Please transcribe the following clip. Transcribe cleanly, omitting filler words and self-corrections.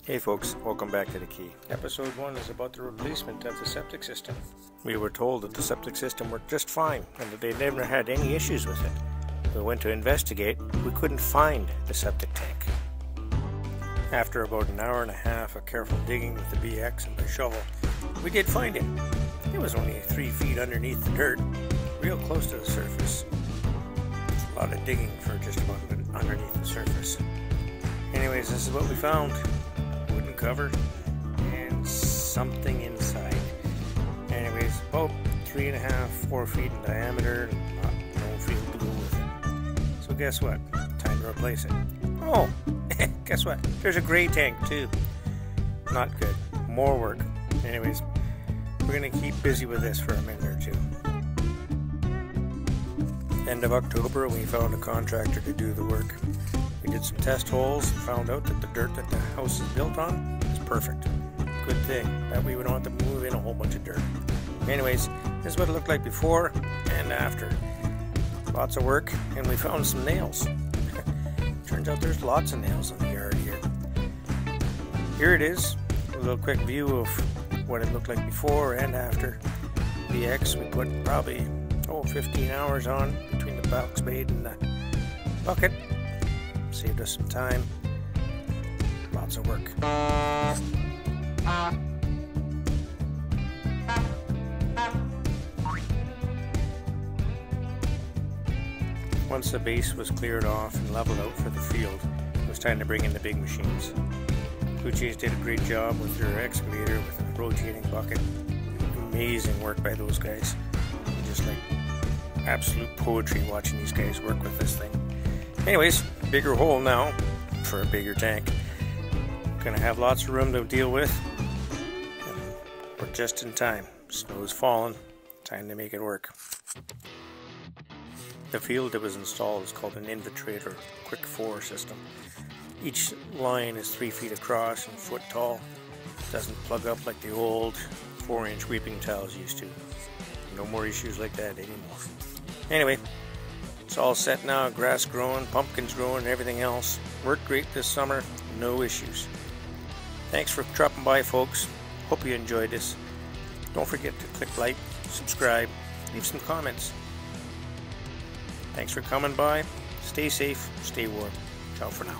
Hey folks, welcome back to The Key. Episode 1 is about the replacement of the septic system. We were told that the septic system worked just fine and that they never had any issues with it. We went to investigate, we couldn't find the septic tank. After about an hour and a half of careful digging with the BX and the shovel, we did find it. It was only 3 feet underneath the dirt, real close to the surface. It's a lot of digging for just about underneath the surface. Anyways, this is what we found. Wooden cover and something inside. Anyways, about 3.5, 4 feet in diameter, no field to go with it. So guess what? Time to replace it. Oh, guess what? There's a gray tank too. Not good. More work. Anyways, we're gonna keep busy with this for a minute or two. End of October, we found a contractor to do the work. We did some test holes and found out that the dirt that the house is built on is perfect. Good thing that we don't have to move in a whole bunch of dirt. Anyways, this is what it looked like before and after. Lots of work, and we found some nails. Turns out there's lots of nails in the yard here. Here it is, a little quick view of what it looked like before and after. BX, we put probably 15 hours on between the box spade and the bucket. Saved us some time. Lots of work. Once the base was cleared off and leveled out for the field, it was time to bring in the big machines. Cloutier did a great job with their excavator with a rotating bucket. Amazing work by those guys. Just like absolute poetry watching these guys work with this thing. Anyways, bigger hole now for a bigger tank. Gonna have lots of room to deal with. And we're just in time. Snow's falling. Time to make it work. The field that was installed is called an infiltrator quick 4 system. Each line is 3 feet across and a foot tall. It doesn't plug up like the old 4-inch weeping tiles used to. No more issues like that anymore. Anyway, it's all set now, grass growing, pumpkins growing, and everything else. Worked great this summer, no issues. Thanks for dropping by, folks. Hope you enjoyed this. Don't forget to click like, subscribe, leave some comments. Thanks for coming by. Stay safe, stay warm. Ciao for now.